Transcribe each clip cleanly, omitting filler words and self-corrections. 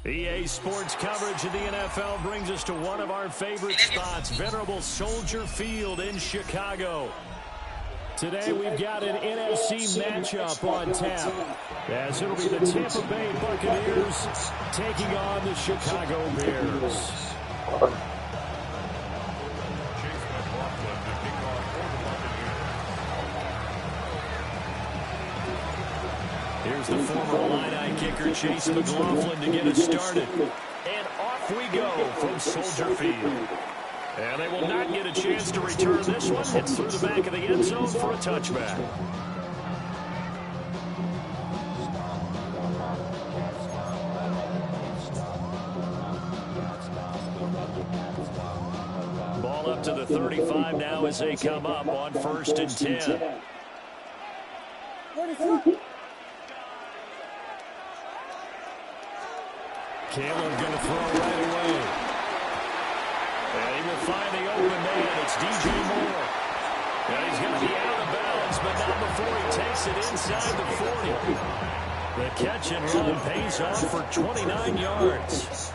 EA Sports coverage of the NFL brings us to one of our favorite spots, venerable Soldier Field in Chicago. Today we've got an NFC matchup on tap, as it'll be the Tampa Bay Buccaneers taking on the Chicago Bears. Here's the former Illini kicker, Chase McLaughlin, to get us started. And off we go from Soldier Field. And they will not get a chance to return this one. It's through the back of the end zone for a touchback. Ball up to the 35 now as they come up on 1st and 10. Caleb going to throw right away. And he will find the open man. It's DJ Moore. And he's going to be out of bounds, but not before he takes it inside the 40. The catch and run pays off for 29 yards.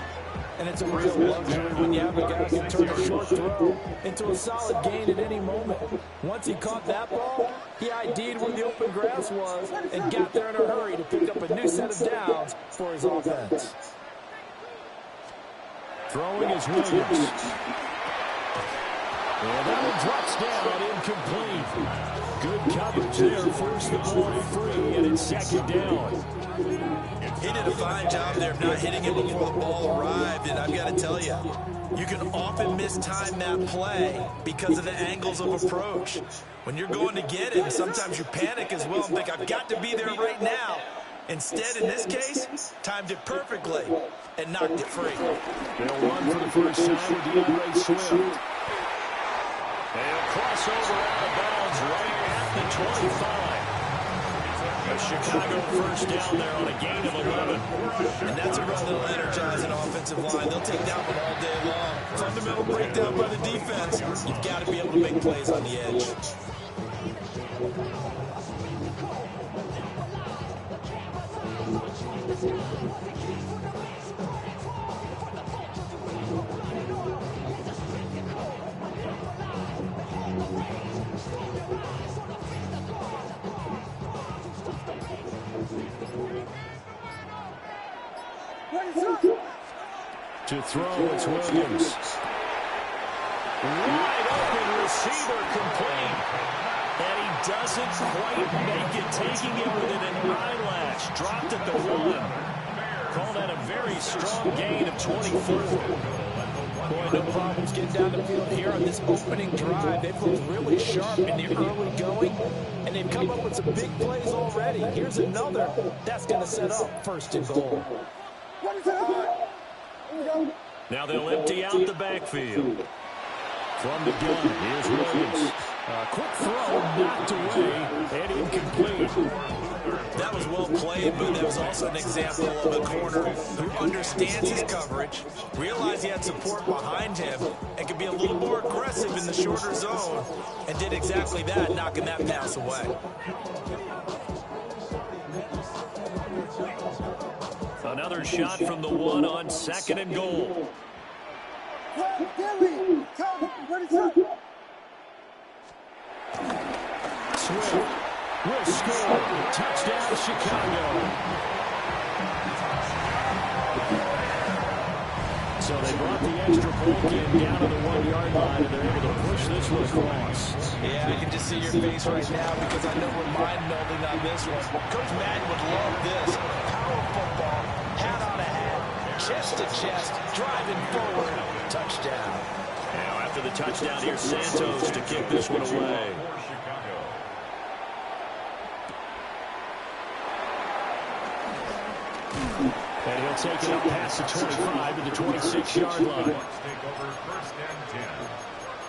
And it's a real luxury when you have a guy who can turn a short throw into a solid gain at any moment. Once he caught that ball, he ID'd where the open grass was and got there in a hurry to pick up a new set of downs for his offense. Throwing is Williams. And that one drops down, incomplete. Good coverage there, forced the ball free, and it's 2nd down. He did a fine job there of not hitting it before the ball arrived, and I've got to tell you, you can often mistime that play because of the angles of approach. When you're going to get it, sometimes you panic as well and think, I've got to be there right now. Instead, in this case, timed it perfectly and knocked it free. They'll run for the first time with the outright Swift. They'll cross over out of bounds right at the 25. A Chicago first down there on a gain of 11. And that's a run that'll energize an offensive line. They'll take that one all day long. Fundamental breakdown by the defense. You've got to be able to make plays on the edge. To throw, it's Williams. Wide open receiver complete. And he doesn't quite make it, taking it within an eyelash. Dropped at the 1. Call that a very strong gain of 24. Boy, no problems getting down the field here on this opening drive. They've looked really sharp in the early going, and they've come up with some big plays already. Here's another that's going to set up 1st and goal. Now they'll empty out the backfield. From the gun, here's Williams. Quick throw, knocked away, and incomplete. That was well played, but that was also an example of a corner who understands his coverage, realized he had support behind him, and could be a little more aggressive in the shorter zone, and did exactly that, knocking that pass away. Another shot from the 1 on 2nd and goal. Swift will score. Touchdown, Chicago. So they brought the extra point in down to the 1-yard line, and they're able to push this one across. Yeah, I can just see your face right now because I know we're mind-melding on this one. Coach Madden would love this. Power football, hat on a hat, chest to chest, driving forward, touchdown. Now after the touchdown, here's Santos to kick this one away. And he'll take it up past the 25 to the 26-yard line. Take over 1st and 10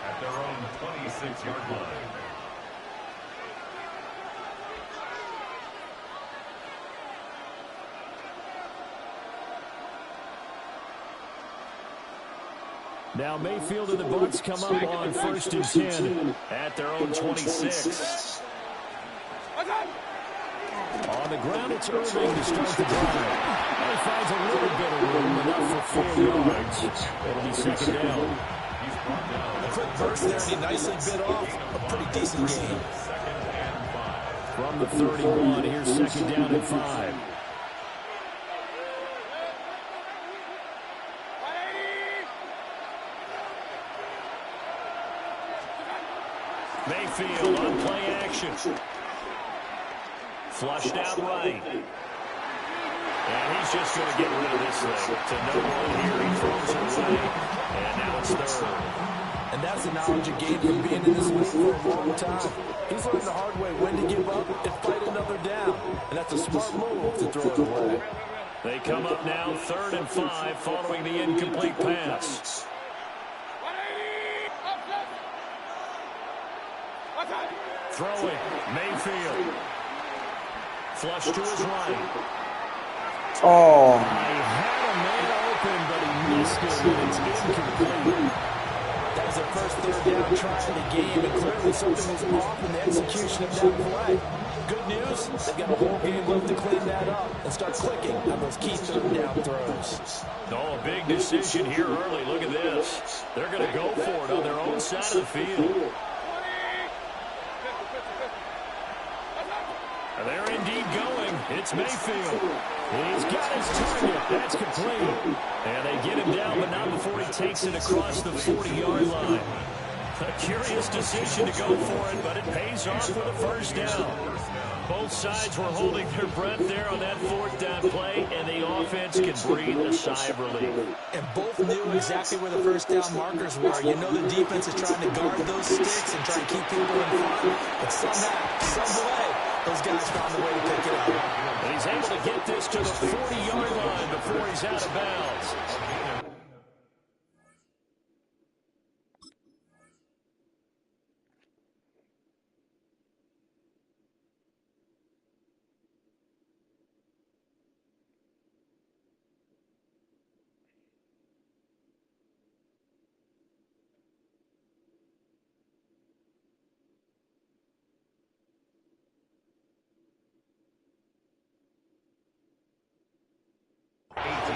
at their own 26-yard line. Now Mayfield and the Bucs come up on 1st and 10 at their own 26. On the ground, it's Irving to start the drive. And he finds a little bit of room, enough for 4 yards. It'll be second down. A quick burst there, and he nicely bit off a pretty decent game. From the 31, here's second down and 5. Mayfield on play action. Flushed out right. And he's just going to get rid of this thing. To no one here. He throws it away. And now it's third. And that's the knowledge you gain from being in this league for a long time. He's learned the hard way when to give up and fight another down. And that's a smart move to throw it away. They come up now 3rd and 5 following the incomplete pass. Throwing, Mayfield. Flush to his right. Oh. He had a man open, but he missed it, and it's incomplete. That was their first 3rd down try of the game, and clearly something was off in the execution of that play. Good news, they've got a whole game left to clean that up and start clicking on those key 3rd down throws. Oh, a big decision here early. Look at this. They're going to go for it on their own side of the field. And they're indeed going. It's Mayfield. He's got his target. That's complete. And they get him down, but not before he takes it across the 40-yard line. A curious decision to go for it, but it pays off with a first down. Both sides were holding their breath there on that 4th down play, and the offense can breathe a sigh of relief. And both knew exactly where the first down markers were. You know the defense is trying to guard those sticks and try to keep people in front. But somehow, some way, those guys found a way to pick it up. And he's able to get this to the 40-yard line before he's out of bounds.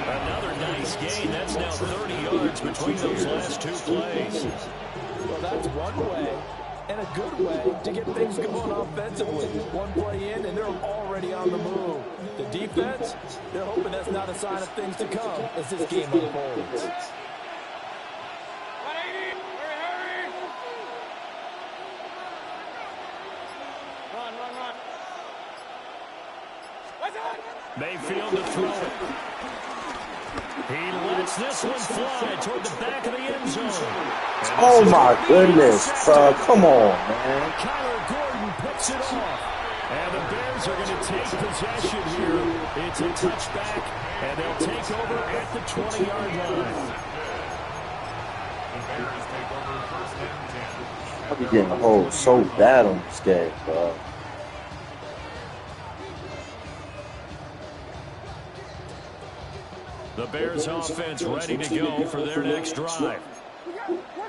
Another nice gain. That's now 30 yards between those last 2 plays. Well, that's one way and a good way to get things going offensively. One play in, and they're already on the move. The defense, they're hoping that's not a sign of things to come as this game unfolds. Mayfield to throw it. He lets this one fly toward the back of the end zone. Oh my goodness, come on, man. Kyler Gordon picks it off. And the Bears are going to take possession here. It's a touchback, and they'll take over at the 20-yard line. The Bears take over 1st and 10. I'll be getting a hold so bad on this game, bro. The Bears offense ready to go for their next drive.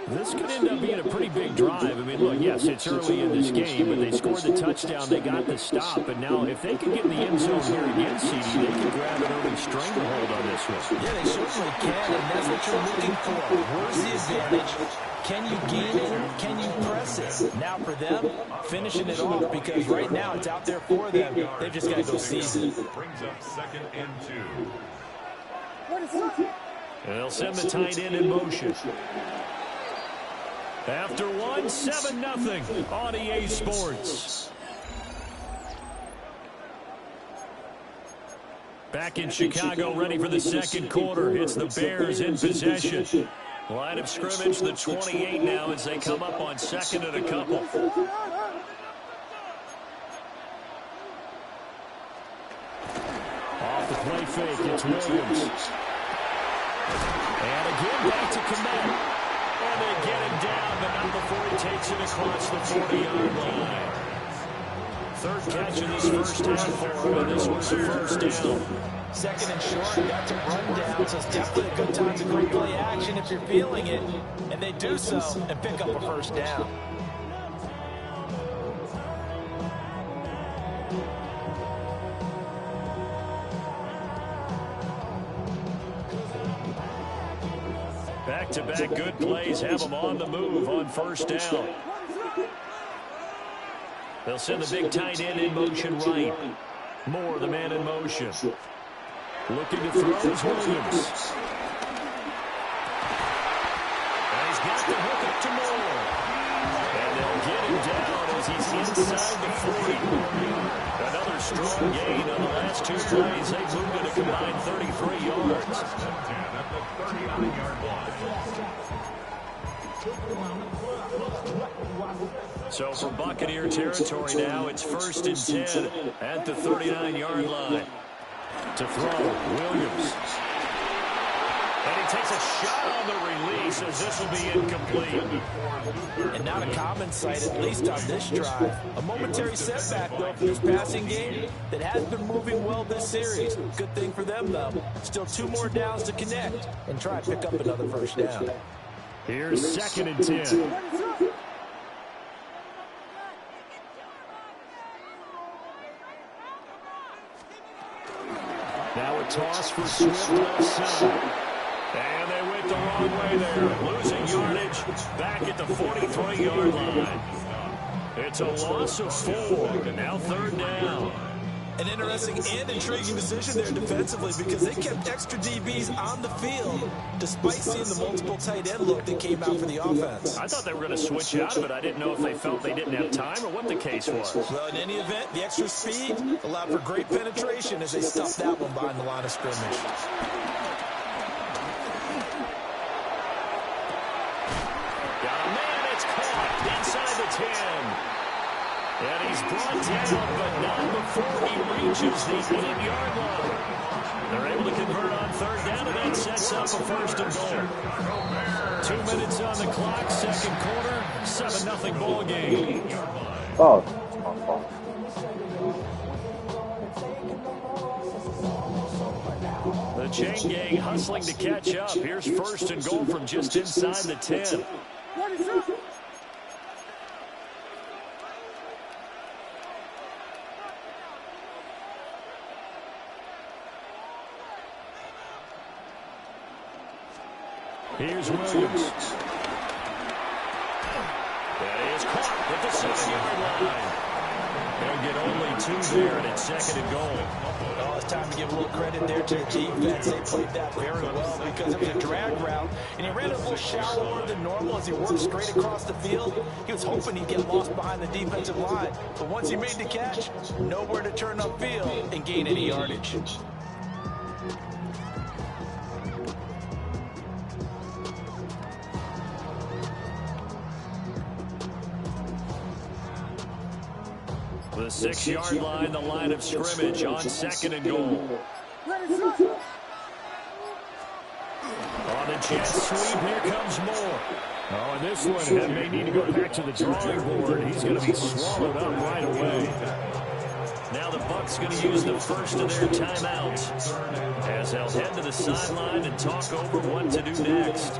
This could end up being a pretty big drive. I mean, look, yes, it's early in this game, but they scored the touchdown. They got the stop. And now if they can get in the end zone here again, CD, they can grab an early stranglehold on this one. Yeah, they certainly can, and that's what you're looking for. Where's the advantage? Can you gain it? Can you press it? Now for them, finishing it off, because right now it's out there for them. They've just got to go seize it. Brings up 2nd and 2. And they'll send the tight end in motion. After one, 7-0 on EA Sports. Back in Chicago, ready for the second quarter. It's the Bears in possession. Line of scrimmage, the 28 now as they come up on 2nd and a couple. Off the play fake, it's Williams. And again, back to Komet. And they get him down, but not before he takes it across the 40-yard line. 3rd catch of this first half for him, and this was the first down. 2nd and short, got to run down, so it's definitely a good time to bring play action if you're feeling it. And they do so and pick up a first down. Back-to-back good plays have them on the move on first down. They'll send the big tight end in motion right. Moore, the man in motion. Looking to throw is Williams. And he's got the hook up to Moore. And they'll get him down as he's inside the 40. Another strong gain on the last two plays. They moved it a combined 33 yards. So for Buccaneer territory now, it's 1st and 10 at the 39-yard line. To throw, Williams. And he takes a shot on the release as this will be incomplete. And not a common sight, at least on this drive. A momentary setback, though, for this passing game that has been moving well this series. Good thing for them, though. Still 2 more downs to connect and try to pick up another first down. Here's 2nd and 10. Now a toss for Swift left side. And they went the wrong way there. Losing yardage back at the 43-yard line. It's a loss of 4, and now 3rd down. An interesting and intriguing decision there defensively because they kept extra DBs on the field despite seeing the multiple tight end look that came out for the offense. I thought they were going to switch out, but I didn't know if they felt they didn't have time or what the case was. Well, in any event, the extra speed allowed for great penetration as they stuffed that one behind the line of scrimmage. Got a man, it's caught inside the 10. And he's brought down, but not before he reaches the 8-yard line. They're able to convert on 3rd down, and that sets up a 1st and goal. 2 minutes on the clock, 2nd quarter, 7-0 ball game. Oh, The chain gang hustling to catch up. Here's 1st and goal from just inside the 10. Here's Williams. That is caught at the 7-yard line. They'll get only 2 there, and it's 2nd and goal. Oh, it's time to give a little credit there to the defense. They played that very well because it was a drag route, and he ran a little shallower than normal as he worked straight across the field. He was hoping he'd get lost behind the defensive line, but once he made the catch, nowhere to turn upfield and gain any yardage. The 6-yard line, the line of scrimmage on 2nd and goal. On the jet sweep, here comes Moore. Oh, and this one may need to go back to the drawing board. He's going to be swallowed up right away. Now the Bucs going to use the first of their timeouts as they'll head to the sideline and talk over what to do next.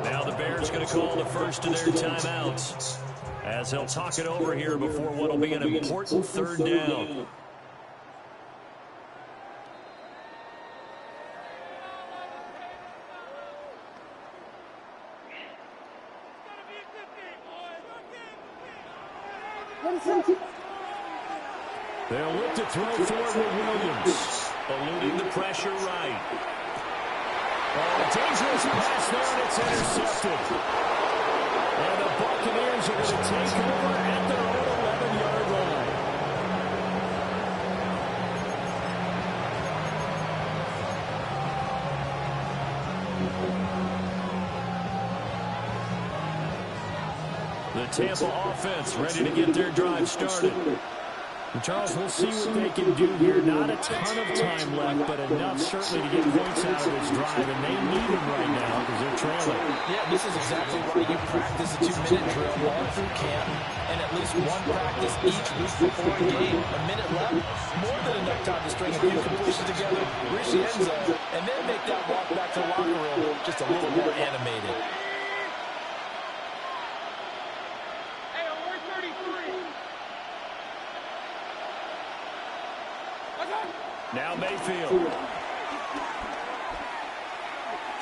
Now the Bears going to call the first of their timeouts as they'll talk it over here before what will be an important 3rd down. They'll look to throw forward with Williams, eluding the pressure right. Oh, a dangerous pass there, and it's intercepted. And the Buccaneers are going to take over at their own 11-yard line. The the Tampa offense ready to get their drive started. And Charles, we'll see what they can do here. Not a ton of time left, but enough certainly to get points out of this drive, and they need them right now because they're trailing. Yeah, this is exactly why you practice a 2-minute drill all through camp and at least one practice each week before a game. A minute left, more than enough time to string a few completions together, reach the end zone, and then make that walk back to the locker room just a little more animated. Now Mayfield.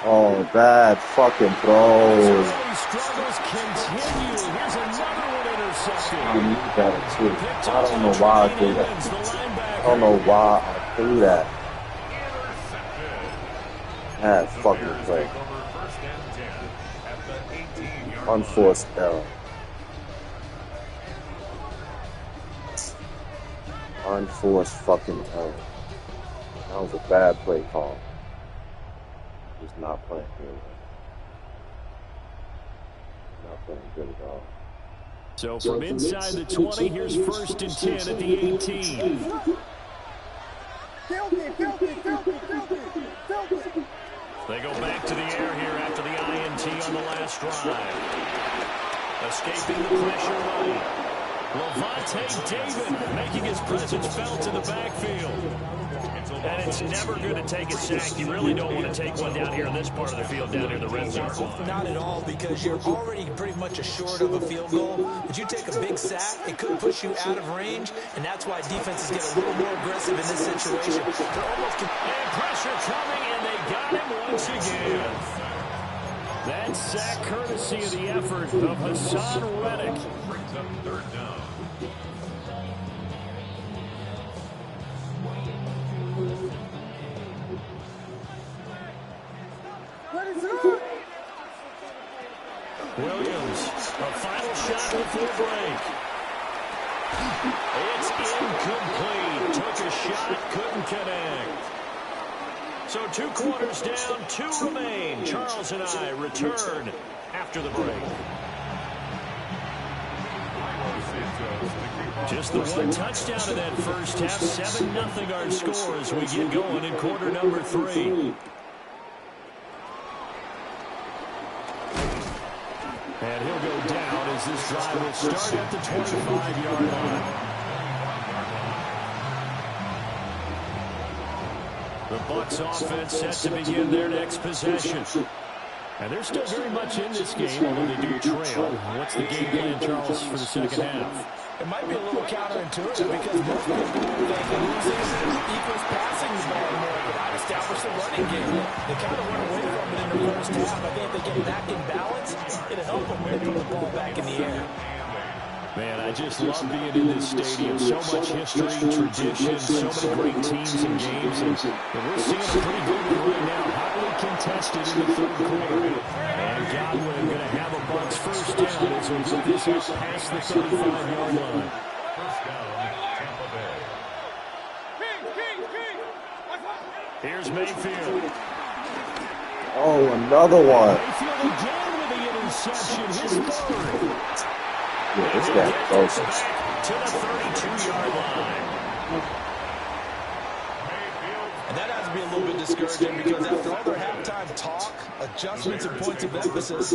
Oh, bad fucking throws. Struggles continue. Here's another one intercepted. I need that too. I don't know why I did that. I don't know why I threw that. Bad fucking play. Unforced error. Unforced fucking error. That was a bad play call. He's not playing good. Not playing good at all. So from inside the 20, here's 1st and 10 at the 18. They go back to the air here after the INT on the last drive. Escaping the pressure line. Levante David making his presence felt in the backfield. And it's never going to take a sack. You really don't want to take one down here in this part of the field, down near the red zone. Not at all, because you're already pretty much assured of a field goal. But you take a big sack, it could push you out of range, and that's why defenses get a little more aggressive in this situation. They're almost and pressure coming, and they got him once again. That sack courtesy of the effort of Hassan Reddick. Brings up 3rd down. Williams, a final shot before break. It's incomplete. Took a shot, couldn't connect. So 2 quarters down, 2 remain. Charles and I return after the break. Just the 1 touchdown in that first half. 7-0 our score as we get going in quarter number 3. And he'll go down as this drive will start at the 25-yard line. The Bucs offense set to begin their next possession. And they're still very much in this game, although they do trail. What's the game plan, Charles, for the second half? It might be a little counterintuitive because most people think that losing equals passing the ball more, but I'd establish the running game. They kind of went away from it in the first half. I think if they get back in balance, it'll help them when they put the ball back in the air. Man, I just love being in this stadium. So much history, tradition, so many great teams and games. And we're seeing a pretty good one right now. Highly contested in the 3rd quarter. And Godwin going to have a Bucs first down as we put this up past the 35-yard line. First down, Tampa Bay. Here's Mayfield. Oh, another one. Mayfield again with the interception. His 3rd. Yeah, this guy close. To the 32-yard line. And that has to be a little bit discouraging because after all their halftime talk, adjustments and points of emphasis,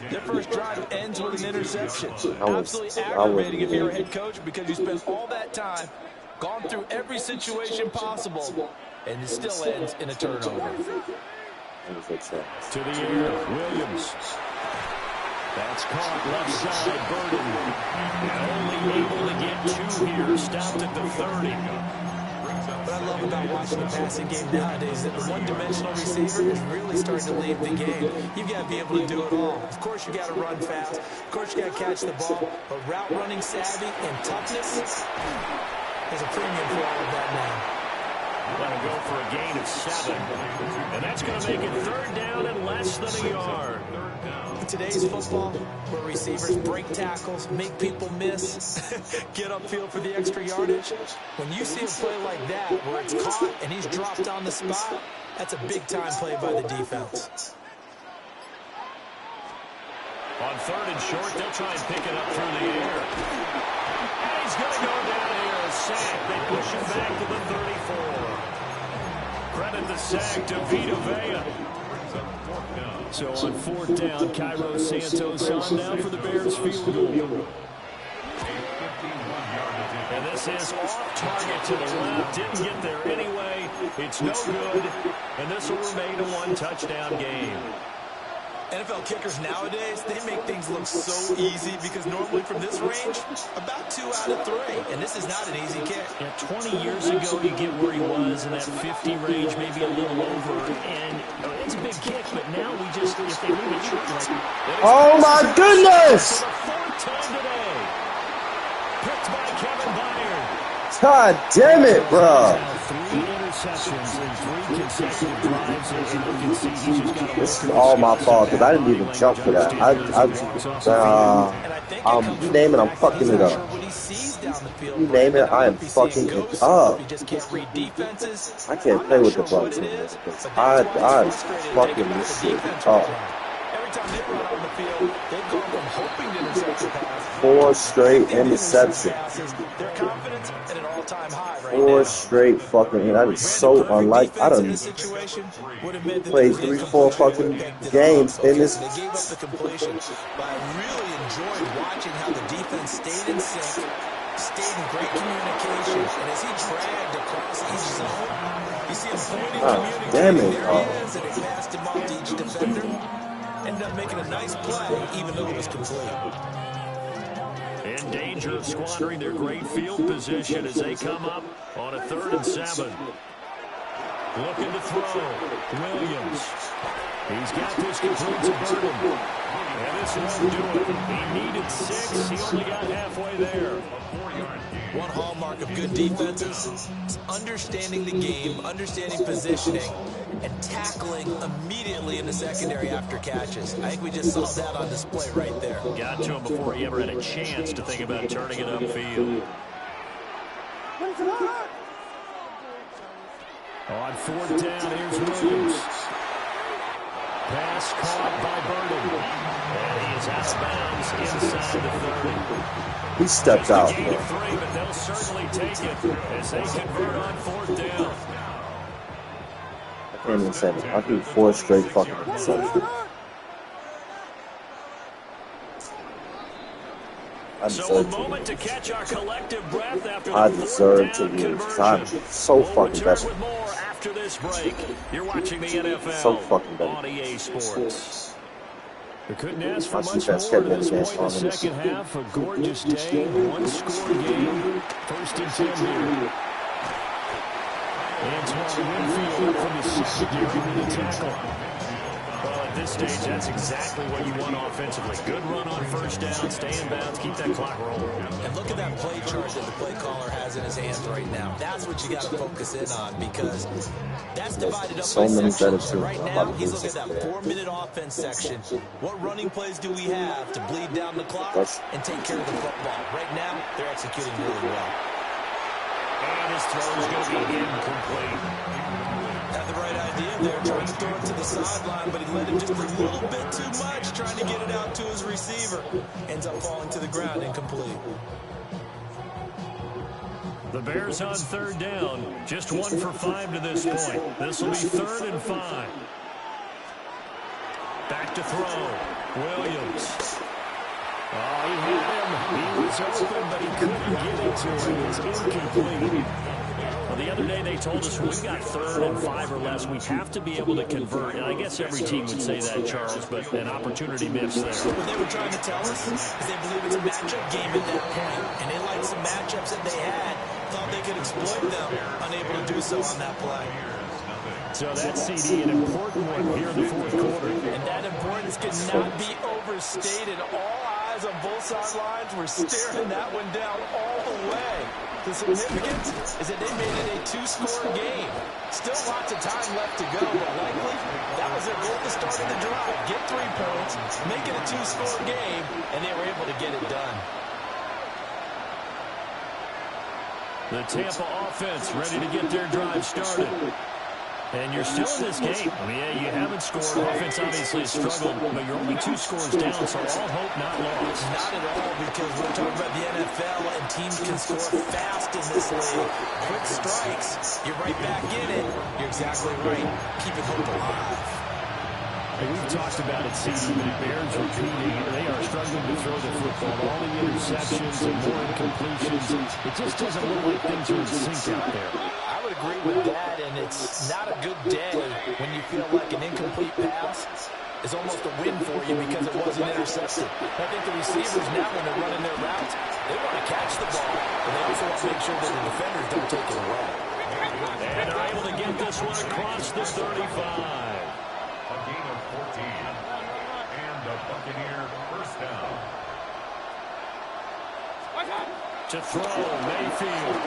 their first drive ends with an interception. Absolutely aggravating if you're a head coach because you spent all that time, gone through every situation possible, and it still ends in a turnover. To the air, Williams. That's caught left side, Burden. And only able to get 2 here, stopped at the 30. What I love about watching the passing game nowadays is that the one-dimensional receiver is really starting to lead the game. You've got to be able to do it all. Of course, you got to run fast. Of course, you got to catch the ball. But route running savvy and toughness is a premium for all of that now. That'll go for a gain of 7. And that's going to make it 3rd down and less than a yard. In today's football, where receivers break tackles, make people miss, get upfield for the extra yardage, when you see a play like that where it's caught and he's dropped on the spot, that's a big-time play by the defense. On 3rd and short, they'll try and pick it up through the air. And he's going to go down here. A sack. They push him back to the 34. Credit the sack to Vita Vea. So on 4th down, Cairo Santos on now for the Bears field goal. And this is off target to the left. Didn't get there anyway. It's no good. And this will remain a 1-touchdown game. NFL kickers nowadays, they make things look so easy because normally from this range, about 2 out of 3. And this is not an easy kick. Yeah, 20 years ago, you get where he was in that 50 range, maybe a little over. And it's a big kick, but now we just, if they leave it short, like... Oh, my goodness! For the 4th time today. Picked by Kevin Byard. God damn it, bro. 3 interceptions in 3 consecutive drives. And you can see he's just got This is all my fault because I didn't even jump for that. You name it, I'm fucking it up. You name it, I am fucking it up. I can't play with the Bucks because I fucking this shit up. 4 straight interceptions. 4 straight fucking. That is so unlike. I don't play 3-4 fucking games in this. They gave up the completion, but I really enjoyed watching how the defense stayed in sync, stayed in great communication, and as he dragged across each zone, you see him pointing, communicating. Damn it! There he is, and he passed him off to each defender. Ended up making a nice play, even though it was complete. In danger of squandering their great field position as they come up on a 3rd and 7. Looking to throw. Williams. He's got this complete to Burton. And this won't do it. He needed 6. He only got halfway there. One hallmark of good defenses is understanding the game, understanding positioning, and tackling immediately in the secondary after catches. I think we just saw that on display right there. Got to him before he ever had a chance to think about turning it upfield. On 4th down, here's Williams. Pass caught by Burton. And he is out of bounds inside the 30. He stepped out. Gain of 3, but they'll certainly take it as they convert on 4th down. I can't even say it. I do 4 straight fucking interceptions. So a moment to catch our collective breath after I the 4th deserve to down lose. conversion. I'm so fucking We'll return best. with more after this break. You're watching the NFL So fucking better. on EA Sports. We couldn't ask for My much defense more kept to this getting point in the second half. A gorgeous day, 1-score game. 1st and 10 here. Antoine Winfield from the second with the tackle. Well, at this stage, that's exactly what you want offensively. Good run on 1st down, stay in bounds, keep that clock rolling. And look at that play chart that the play caller has in his hands right now. That's what you got to focus in on because that's divided up So by many sections. better Right too. now, he's looking at that 4-minute offense section. What running plays do we have to bleed down the clock and take care of the football? Right now, they're executing really well. And his throw is going to be incomplete. Had the right idea there, trying to throw it to the sideline, but he let him just a little bit too much, trying to get it out to his receiver. Ends up falling to the ground, incomplete. The Bears on 3rd down, just 1 for 5 to this point. This will be 3rd and 5. Back to throw. Williams. Oh, he had him. He was open, but he couldn't get it to him. It's incomplete. Well, the other day they told us when we've got 3rd and 5 or less, we have to be able to convert. And I guess every team would say that, Charles, but an opportunity missed there. What they were trying to tell us is they believe it's a matchup game at that point. And they liked some matchups that they had, thought they could exploit them, unable to do so on that play. So that CD, an important one here in the 4th quarter. And that importance cannot be overstated. All eyes on both sidelines were staring that one down all the way. The significance is that they made it a 2-score game. Still lots of time left to go, but likely that was their goal at the start of the drive. Get 3 points, make it a 2-score game, and they were able to get it done. The Tampa offense ready to get their drive started. And you're still in this game. I mean, yeah, you haven't scored. Offense obviously has struggled, but you're only 2 scores down, so all hope not lost. Not at all, because we're talking about the NFL, and teams can score fast in this league. Quick strikes, you're right back in it. You're exactly right. Keeping hope alive. And we've talked about it, CD, but it bears repeating. They are struggling to throw the football. All the interceptions and more incompletions. It just doesn't look like things are in sync out there. I would agree with that, and it's not a good day when you feel like an incomplete pass is almost a win for you because it wasn't intercepted. I think the receivers now, when they're running their routes, they want to catch the ball, but they also want to make sure that the defenders don't take it away. And they're able to get this one across the 35. A gain of 14. And a Buccaneer first down. To throw, Mayfield.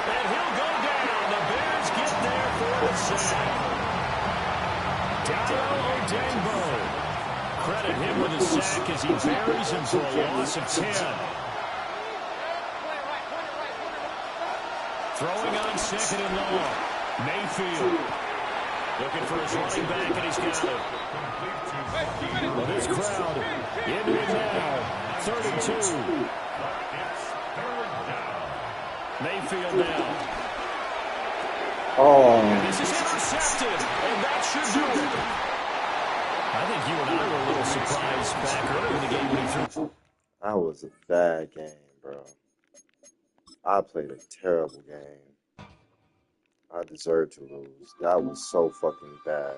And he'll go down. The Bears get there for the sack. Daryl Odengbo. Credit him with a sack as he buries him for a loss of 10. Throwing on 2nd and long. Mayfield. Looking for his running back, and he's got it. Well, this crowd into it now. 3rd and 2. Mayfield now. Oh. And this is intercepted, and that should do it. I think you and I were a little surprised back early in the game when he threw. That was a bad game, bro. I played a terrible game. I deserved to lose. That was so fucking bad.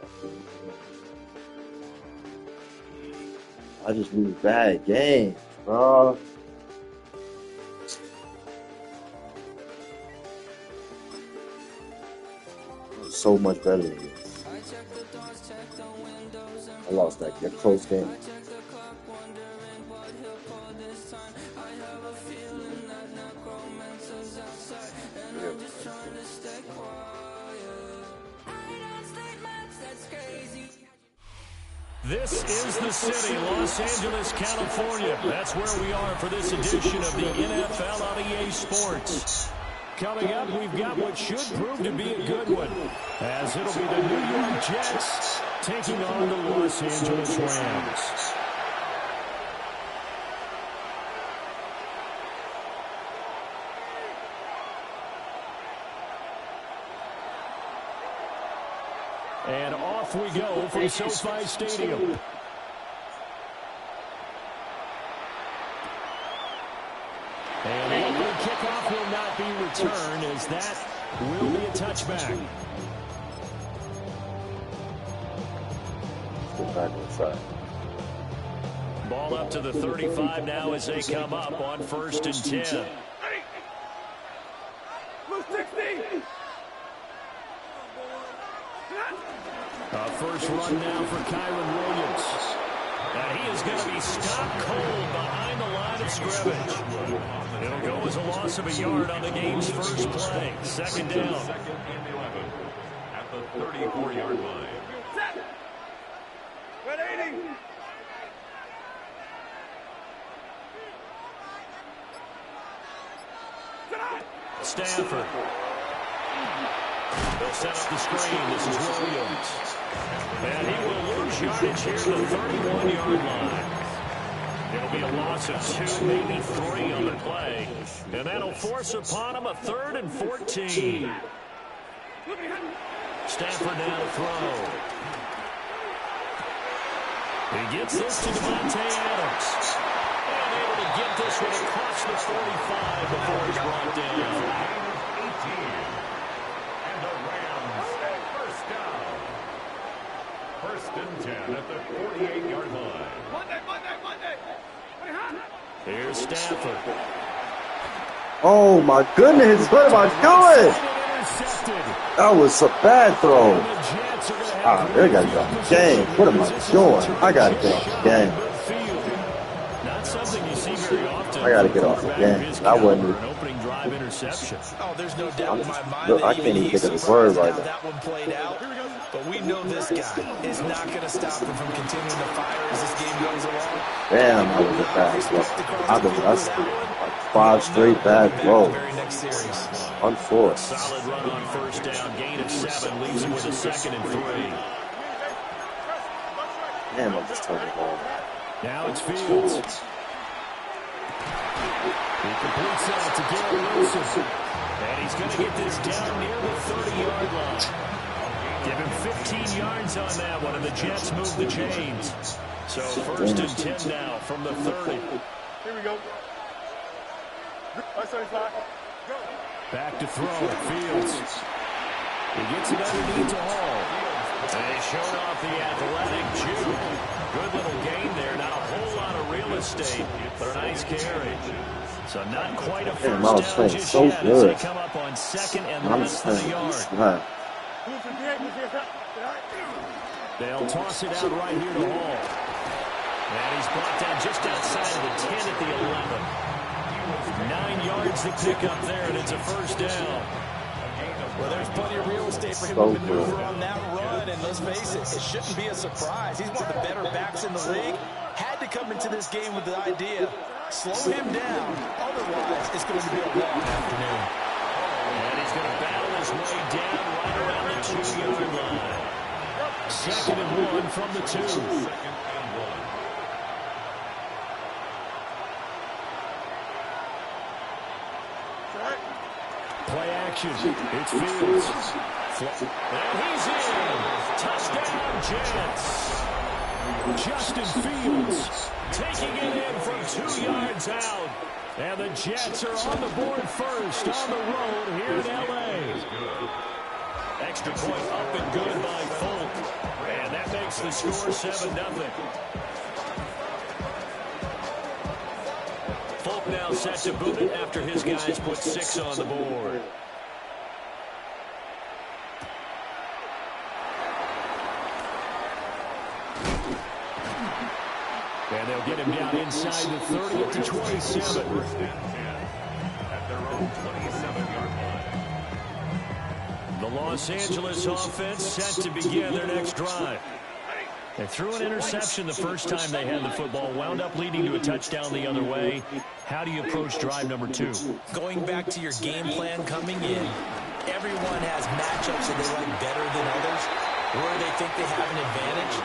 I just lose bad games, bro. So much better than you. I lost that close game. This is the city, Los Angeles, California. That's where we are for this edition of the NFL on EA Sports. Coming up, we've got what should prove to be a good one, as it'll be the New York Jets taking on the Los Angeles Rams. And off we go from SoFi Stadium. And the opening kickoff will not be returned, as that will be a touchback. Ball up to the 35 now as they come up on 1st and 10. First run now for Kyron Williams. And he is going to be stopped cold behind the line of scrimmage. It'll go as a loss of a yard on the game's first play. 2nd down. 2nd and 11 at the 34-yard line. Stanford. They'll set up the screen. This is Williams. And he will lose yardage here at the 31-yard line. It'll be a loss of 2, maybe 3 on the play. And that'll force upon him a 3rd and 14. Stanford now to throw. He gets this to Devontae Adams. And able to get this one across the 45 before he's brought down. 18. And the Rams at first down. 1st and 10 at the 48-yard line. Here's Stanford. Oh my goodness, what am I doing? That was a bad throw. Ah, they gotta get off the game. What am I doing? I gotta get off the game. I gotta get off the game. I wasn't. Oh, there's no doubt in my mind Look, I can't even think of the word right now. That one played out, but we know this guy is not going to stop him from continuing to fire as this game goes along. Damn, I was a fast one. I was 5 straight bad throws. Unforced. Solid run on first down. Gain of 7 leaves him with a 2nd and 3. Damn, I'm just turning the ball. Now it's Fields. He completes that to Garrett Wilson. And he's going to get this down near the 30-yard line. Give him 15 yards on that one, and the Jets move the chains. So 1st and 10 now from the 30. Here we go. Back to throw. Fields. He gets it underneath to Hall. And they showed off the athletic Jew. Good little gain there. Not a whole lot of real estate, but a nice carry. So not quite a first down just so yet good. as they come up on 2nd and less than a yard. They'll toss it out right here to Hall. And he's brought down just outside of the 10 at the 11. 9 yards to pick up there, and it's a first down. Well, there's plenty of real estate for him to maneuver on that run, and let's face it, it shouldn't be a surprise. He's one of the better backs in the league. Had to come into this game with the idea, slow him down, otherwise it's going to be a long afternoon. And he's going to battle his way down right around the 2-yard line. 2nd and 1 from the 2. Play action. It's Fields. And he's in. Touchdown, Jets. Justin Fields taking it in from 2 yards out. And the Jets are on the board first on the road here in L.A. Extra point up and good by Folk. And that makes the score 7-0. Folk now set to boot it after his guys put 6 on the board. And they'll get him down inside the 30 at the 27. At their own 27-yard line. The Los Angeles offense set to begin their next drive. They threw an interception the first time they had the football, wound up leading to a touchdown the other way. How do you approach drive number 2? Going back to your game plan coming in, everyone has matchups that they like better than others. Where they think they have an advantage,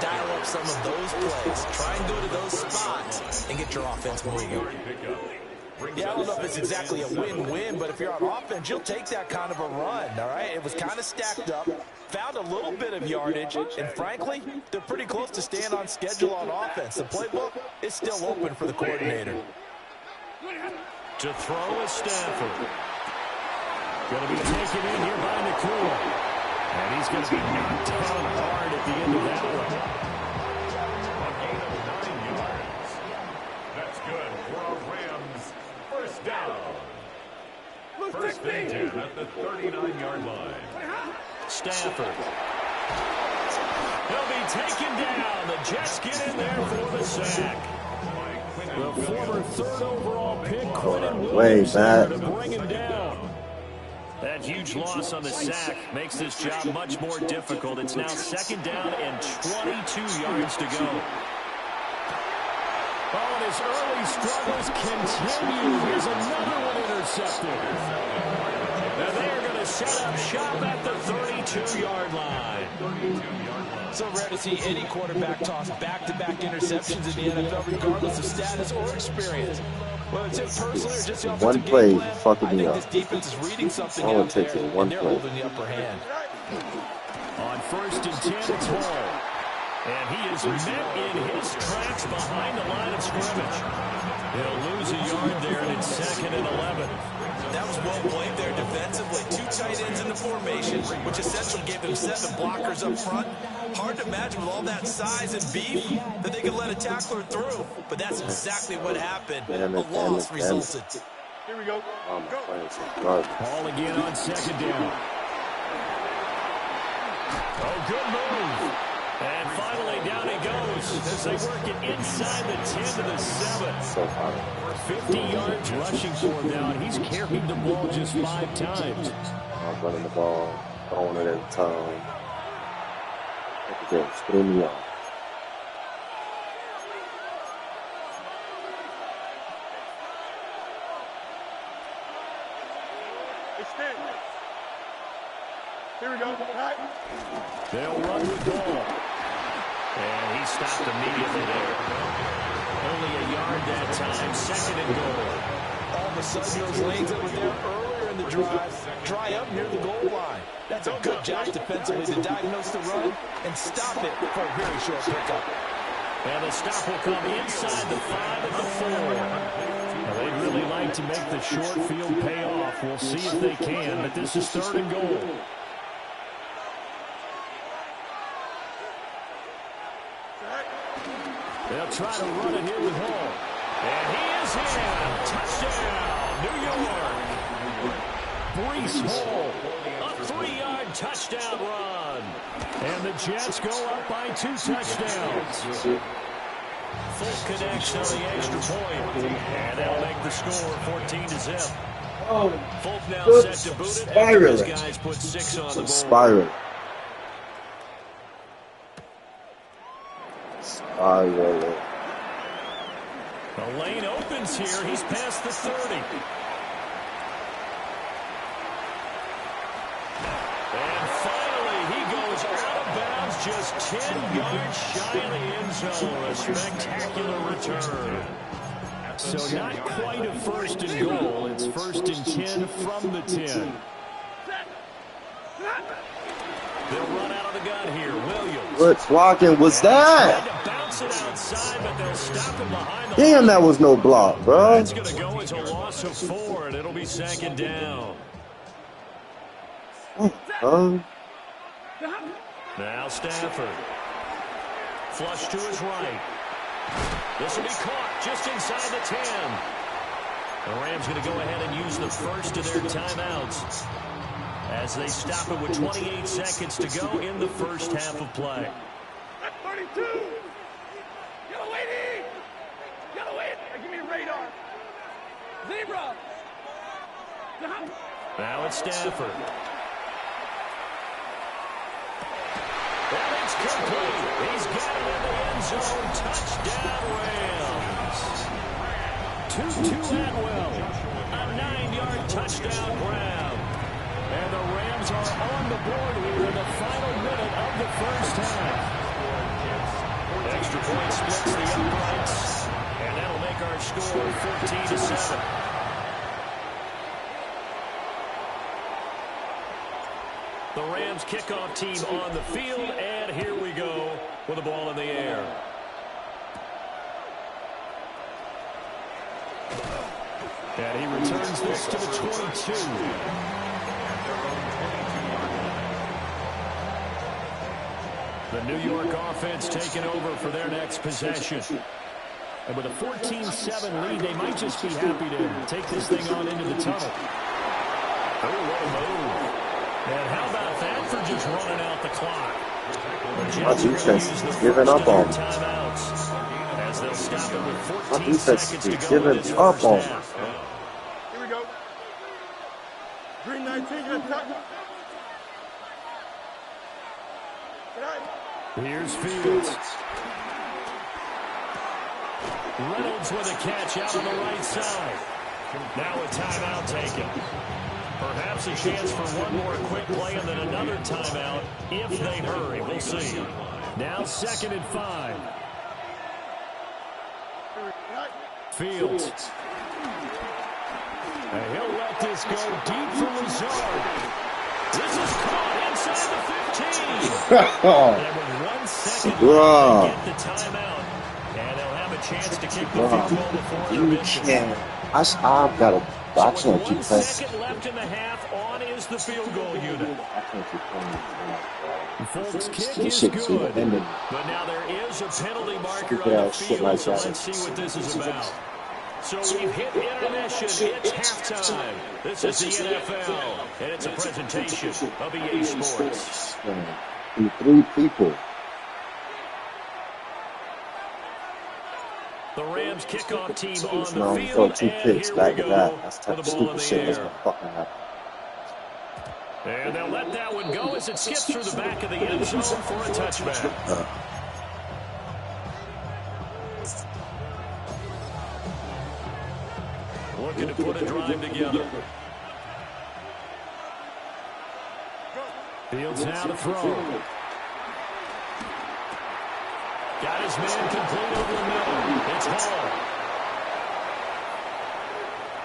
dial up some of those plays. Try and go to those spots and get your offense moving. Yeah, I don't know if it's exactly a win-win, but if you're on offense, you'll take that kind of a run, all right? It was kind of stacked up, found a little bit of yardage, and frankly, they're pretty close to staying on schedule on offense. The playbook is still open for the coordinator. To throw is Stafford. Going to be taken in here by Nakua. And he's going to be knocked down hard at the end of that one. A gain of 9 yards. That's good for a Rams first down. 1st and 10 at the 39-yard line. Stafford. He'll be taken down. The Jets get in there for the sack. The former 3rd overall pick, Quentin Williams, to bring him down. That huge loss on the sack makes this job much more difficult. It's now 2nd down and 22 yards to go. Oh, and his early struggles continue. Here's another one intercepted. Now they are going to set up shop at the 32-yard line. So rare to see any quarterback toss back-to-back interceptions in the NFL, regardless of status or experience. Whether it's him personally or just the offensive one play game plan, fucking I think me this up. defense is reading something All it out there, takes is one and they're play. holding the upper hand. On 1st and 10, it's Hall. And he is met in his tracks behind the line of scrimmage. He'll lose a yard there, and it's 2nd and 11. That was well played there defensively. 2 tight ends in the formation, which essentially gave them 7 blockers up front. Hard to imagine with all that size and beef that they could let a tackler through. But that's exactly what happened. A loss resulted. Here we go. Oh, my friends are garbage. Ball again on 2nd down. Oh, good move. And finally down he goes as they work it inside the 10 to the 7. So hard. 50 yards rushing for him now, and he's carried the ball just 5 times. I'm running the ball, throwing it every time. Look at that, screw me off. Extend. Here we go. Right. They'll run with ball. And he stopped immediately there. Only a yard that time. Second and goal. All of a sudden, those lanes that were there earlier in the drive dry up near the goal line. That's a good job defensively to diagnose the run and stop it for a very short pickup. And the stop will come inside the 5 and the 4. Now, they'd really like to make the short field pay off. We'll see if they can, but this is third and goal. They'll try to run it here with Hall. And he is in. Touchdown, New York. Breece Hall, a 3-yard touchdown run. And the Jets go up by 2 touchdowns. Full connection on the extra point. And that'll make the score 14-0. Folk now set to boot it after these guys put 6 on the board. Spiral. The lane opens here. He's past the 30. And finally, he goes out of bounds just 10 yards shy of the end zone. A spectacular return. So not quite a first and goal. It's first and 10 from the 10. They'll run out of the gun here. Williams. What blocking was that? Damn, that was no block, bro. It's going to go into a loss of 4, and it'll be second down. Now Stafford. Flush to his right. This will be caught just inside the 10. The Rams going to go ahead and use the first of their timeouts as they stop it with 28 seconds to go in the first half of play. 32. Yellow lady. Yellow lady. Give me a radar. Zebra. Now it's Stafford. And it's complete. He's got it in the end zone. Touchdown, Rams. Tutu Atwell. A 9-yard touchdown grab. And the Rams are on the board here in the final minute of the first half. Extra point splits the uprights. And that'll make our score 14-7. The Rams kickoff team on the field, and here we go with the ball in the air. And he returns this to the 22. The New York offense taking over for their next possession. And with a 14-7 lead, they might just be happy to take this thing on into the tunnel. Oh, what a move. And how about that for just running out the clock? My defense is giving up on me. My defense is giving up on me. Here we go. Green 19, you're attack. Here's Fields. Reynolds with a catch out on the right side. Now a timeout taken. Perhaps a chance for one more quick play and then another timeout if they hurry. We'll see. Now 2nd and 5. Fields. And he'll let this go deep for Lazard. This is caught inside the 15. And with 1 second left, they get the timeout. And they'll have a chance to kick the field goal before intermission. I've got to. I can't keep playing. 1 second left in the half. On is the field goal unit. Folks' kick is good. But now there is a penalty marker on the field, so let's see what this is about. So we've hit intermission. It's halftime. This is the NFL, and it's a presentation of EA Sports. 3 people. The Rams kickoff team on the field, 2 picks back to back. That's the type of stupid shit that's gonna fucking happen. And they'll let that one go as it skips through the back of the end zone for a touchback. Looking to put a drive together. Fields now to throw. Got his man complete over the middle. It's Hall.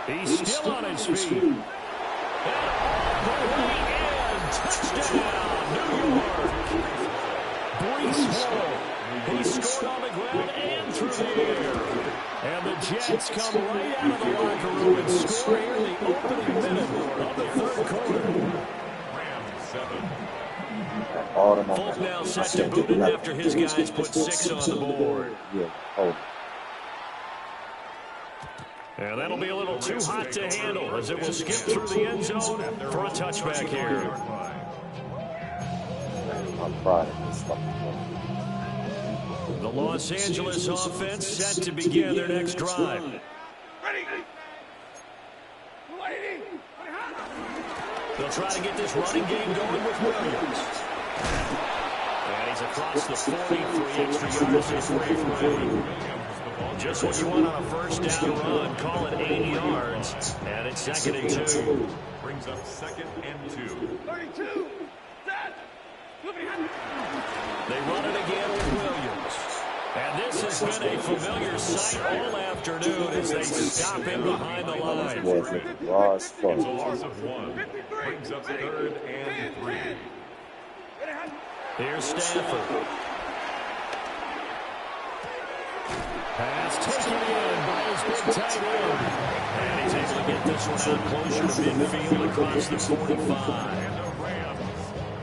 He's still on his feet. And all the way in. Touchdown, New York. Breece Hall. He scored on the ground and through the air. And the Jets come right out of the locker room and score here in the opening minute of the third quarter. Folk now set to boot it after his guys put 6 on the board. And that'll be a little too hot to handle as it will skip through the end zone for a touchback here. The Los Angeles offense set to begin their next drive. They'll try to get this running game going with Williams. And he's across the 40 for extra yards this way from just what you want on a first down run. Call it 80 yards. And it's 2nd and 2. Brings up 2nd and 2. 32. They run it again with Williams. And this has been a familiar sight all afternoon as they stop him behind the line. It's a loss of 1. Brings up 3rd and 3. Here's Stafford. Pass taken in by his big tight end. And he's able to get this one out closer to midfield across the 45.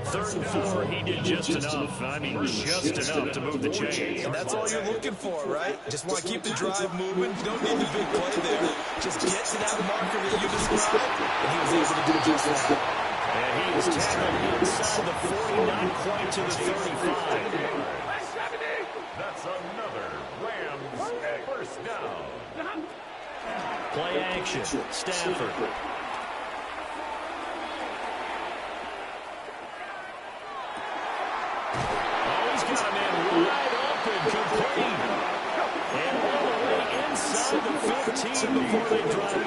3rd and 4, he did just enough. I mean, just enough to move the chains. And that's all you're looking for, right? Just want to keep the drive moving. You don't need the big play there. Just get to that marker that you described, and he was able to do just that. And he is tackled inside the 40, not quite to the 35. That's another Rams first down. Play action. Stafford. Got a man wide open, complete. And all the way inside the 15 before they drop it.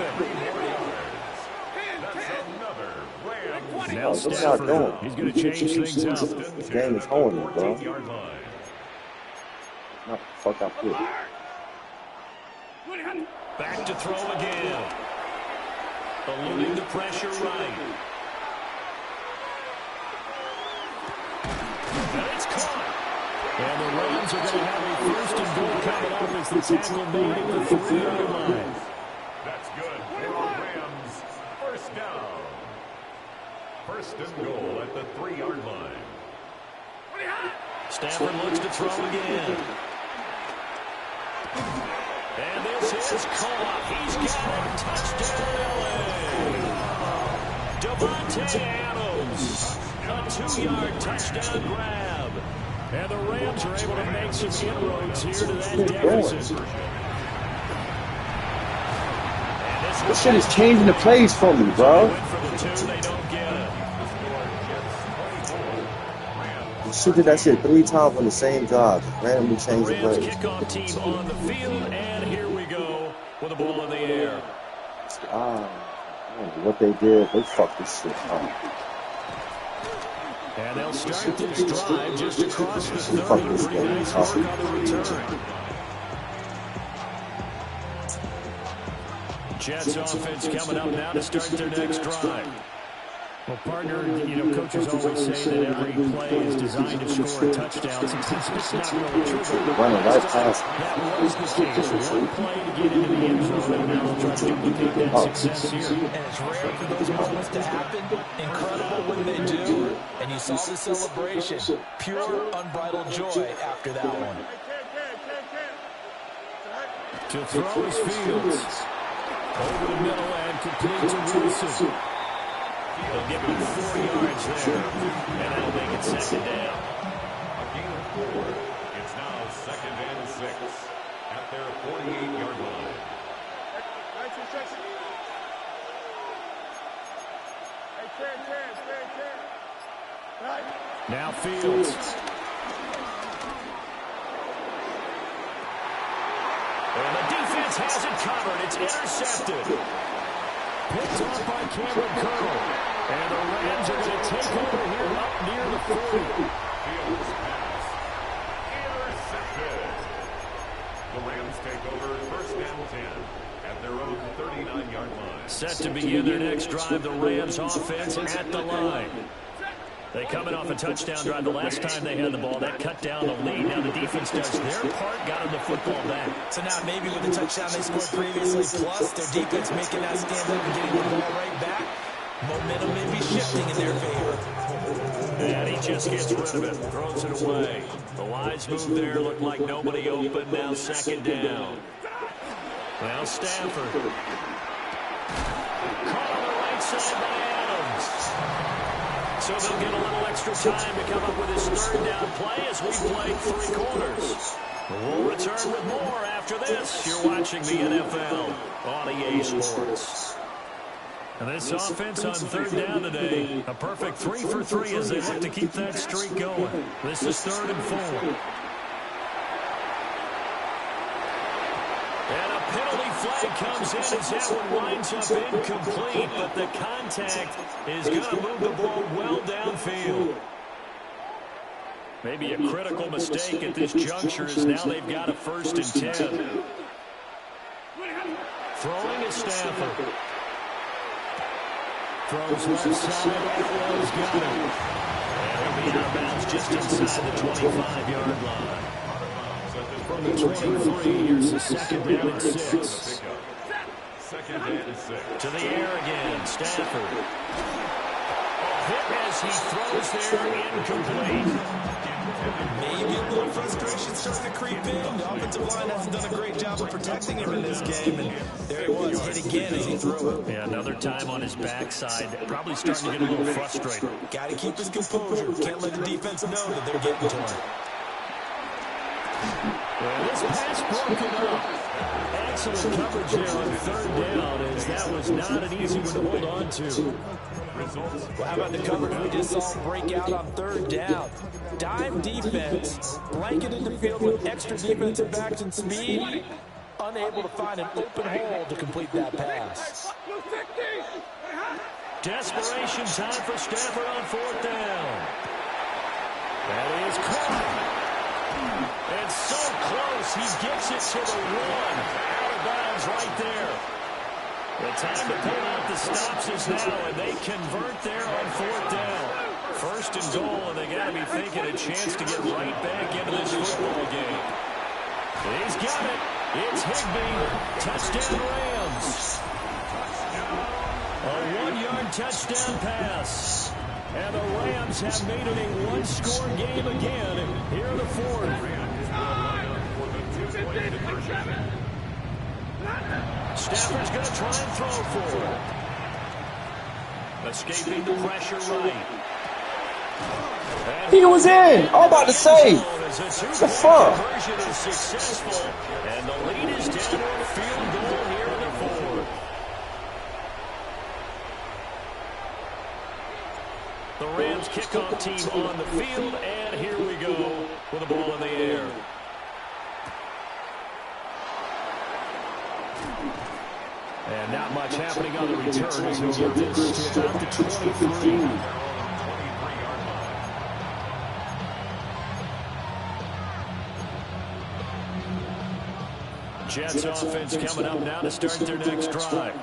That's another Rams. Now Stafford, he's going to change things up. This game is holding, bro. Not the fuck I put. Back to throw again. Eluding the pressure right. And it's caught. And the Rams are going to have a 1st and goal coming up as the tackle made at the 3-yard line. That's good for Rams. First down. 1st and goal at the 3-yard line. Stafford looks to throw again. And this is caught. He's got a touchdown, LA. Devontae Adams, a 2-yard touchdown grab. And the Rams are able to make some inroads here to that deficit. This shit is changing the plays for me, bro. You should do that shit 3 times on the same drive. Randomly change the plays. Kickoff team on the field, and here we go with the ball in the air. I don't know what they did. They fucked this shit up. And they'll start this drive just across the 30. Pretty nice work on the return. Jets offense coming up now to start their next drive. Well, partner, coaches always say that every play is designed to score a touchdown. Sometimes it's not really true. Running right past. That was the case. One play to get into the end zone, and now they'll try to duplicate that success here. And it's rare for those moments to happen. Incredible when they do. And you saw the celebration. Pure, unbridled joy after that one. To throw his Fields. Over the middle and complete to Wilson. They'll give him 4 yards there, and that'll make it 2nd down. A gain of 4. It's now 2nd and 6 at their 48-yard line. Now Fields. And the defense has it covered. It's intercepted. Picked off by Cameron Curl. And the Rams are going to take over here up near the 40. Fields pass. Intercepted. The Rams take over first and 10 at their own 39-yard line. Set to begin their next drive, the Rams offense at the line. They coming off a touchdown drive the last time they had the ball. That cut down the lead. Now the defense does their part, got them the football back. So now maybe with the touchdown they scored previously, plus their defense making that stand up and getting the ball right back, momentum may be shifting in their favor. And he just gets rid of it, throws it away. The wise move there, looked like nobody open. Now second down. Now Stafford. Caught on the right side by Adams. So they'll get a little extra time to come up with his third down play as we play three quarters. We'll return with more after this. You're watching the NFL on EA Sports. And this offense on third down today, a perfect 3 for 3 as they look to keep that streak going. This is 3rd and 4. And a penalty flag comes in as that one winds up incomplete, but the contact is going to move the ball well downfield. Maybe a critical mistake at this juncture as now they've got a 1st and 10. Throwing is Stafford. Throws left side, Atwell's got him. And he'll be out of bounds just inside the 25-yard line. From the 23, here's the second down and 6. Second and 6. To the air again, Stafford. Hit as he throws there, incomplete. Maybe a little frustration starting to creep in. The offensive line hasn't done a great job of protecting him in this game. And there he was, hit again as he threw it. Yeah, another time on his backside. Probably starting to get a little frustrated. Got to keep his composure. Can't let the defense know that they're getting to him. Well, this pass broken up. Excellent coverage there on third down as that was not an easy one to hold on to. Well, how about the coverage we just saw break out on third down? Dime defense, blanketed the field with extra defensive backs and speed, unable to find an open hole to complete that pass. Desperation time for Stafford on 4th down. That is caught. And so close, he gets it to the 1. Out of bounds right there. The time to pull out the stops is now, and they convert there on 4th down. 1st and goal, and they got to be thinking a chance to get right back into this football game. He's got it. It's Higbee. Touchdown Rams. A 1-yard touchdown pass. And the Rams have made it a one-score game again here in the 4th. Stafford's going to try and throw for it. Escaping the pressure right. He was in. I'm about to say. The fuck? Conversion is successful, and the lead is down to a field goal here in the 4th. The Rams kickoff team on the field, and here we go with the ball in the air. And not much happening on the return as we get this to about the 23. Jets offense coming up now to start their next drive.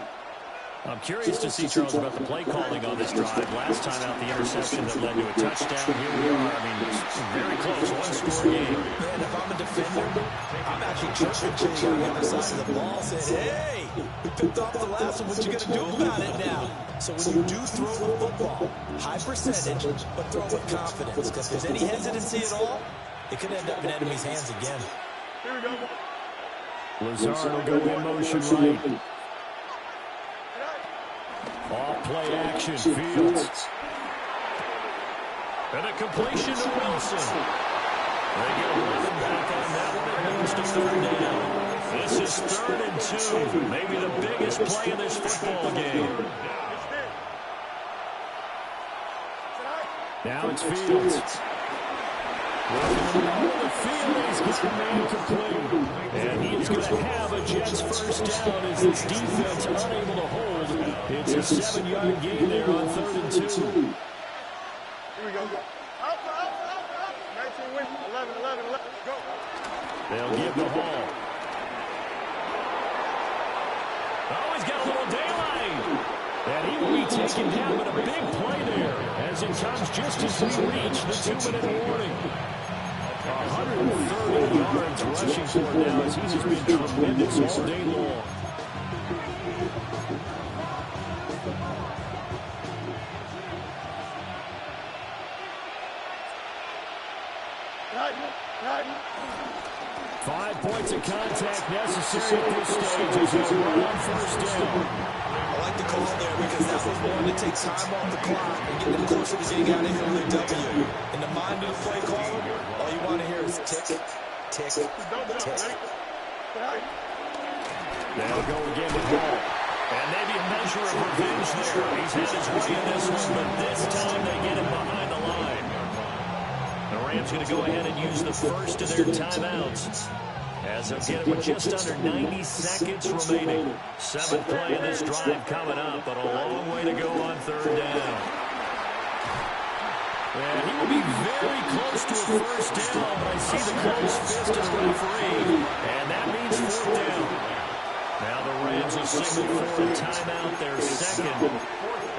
I'm curious to see, Charles, about the play calling on this drive. Last time out, the interception that led to a touchdown. Here we are. I mean, it's very close, one-score game. Man, if I'm a defender, I'm actually chirping Jay on the other side of the ball, saying, hey, we picked off the last one. What you going to do about it now? So when you do throw the football, high percentage, but throw with confidence. Because if there's any hesitancy at all, it could end up in enemy's hands again. Here we go. Lazard will go in motion right. Off-play action, Fields. And a completion to Wilson. They get a running back on that one. It moves to 3rd down. This is 3rd and 2. Maybe the biggest play in this football game. Now it's Fields. Working on the field, he's going to be incomplete. And he's going to have a Jets 1st down as this defense unable to hold. It's a 7-yard gain there on 3rd and 2. Here we go. Up. 19 wins. 11. Go. They'll give the ball. Oh, he's got a little daylight. And he will be taken down, but a big play there as it comes just as we reach the 2-minute warning. 130 yards rushing for him now as he's just been tremendous all day long. Right. 5 points of contact necessary at this stage as he'll run on 1st down. I like the call there because that was one to take time off the clock and get them closer to getting out of here with a W. In the mind of the play caller, all you want to hear is tick. They'll go again with ball. And maybe a measure of revenge there. He's had his way in this one, but this time they get him behind the line. The Rams going to go ahead and use the first of their timeouts as they'll get it with just under 90 seconds remaining. 7th play of this drive coming up, but a long way to go on 3rd down. And he will be very close to a 1st down, but I see the close fist of the referee, and that means 4th down. Now the Rams will signal for a timeout, their 2nd,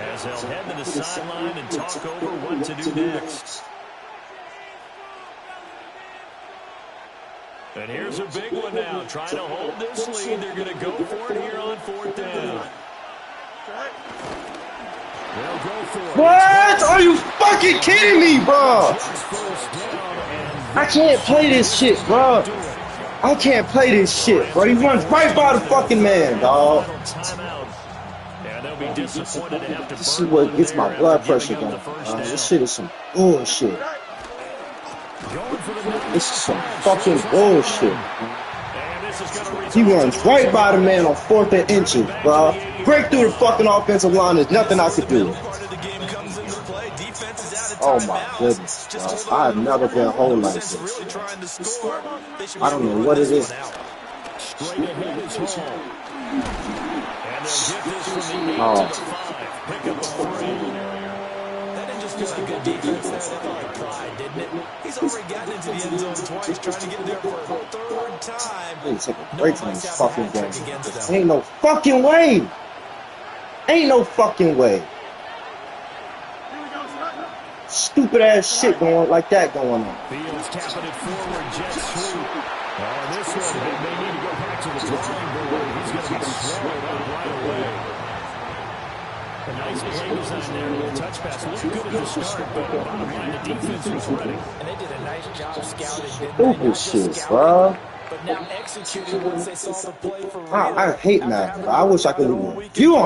as they'll head to the sideline and talk over what to do next. And here's a big one now. Trying to hold this lead. They're going to go for it here on 4th down. They'll go for it. What? Are you fucking kidding me, bro? I can't play this shit, bro. I can't play this shit, bro. He runs right by the fucking man, dog. And they'll be disappointed to have to. This is what gets my blood pressure going. This shit is some bullshit. This is some fucking bullshit. He runs right by the man on 4th and inches, bro. Break through the fucking offensive line. There's nothing I could do. Oh my goodness, bro. I've never been whole like this. I don't know what it is. Feel like good defense. That felt like pride, didn't it? He's already gotten into the end zone twice, trying to get there for a 3rd time. They take a break from this fucking game. Ain't no fucking way. Ain't no fucking way. Stupid ass shit going like that going on. Fields tapping it forward, jet sweep. This one, they may need to go back to the drawing board. He's going to be swallowed up right away. A nice play design there with a touch pass. Looked good at the start, but bottom line, the defense was ready. And they did a nice job scouting. Stupid shit, bro. But now executing once they saw the play for real. I hate Madden, bro. I wish I could review on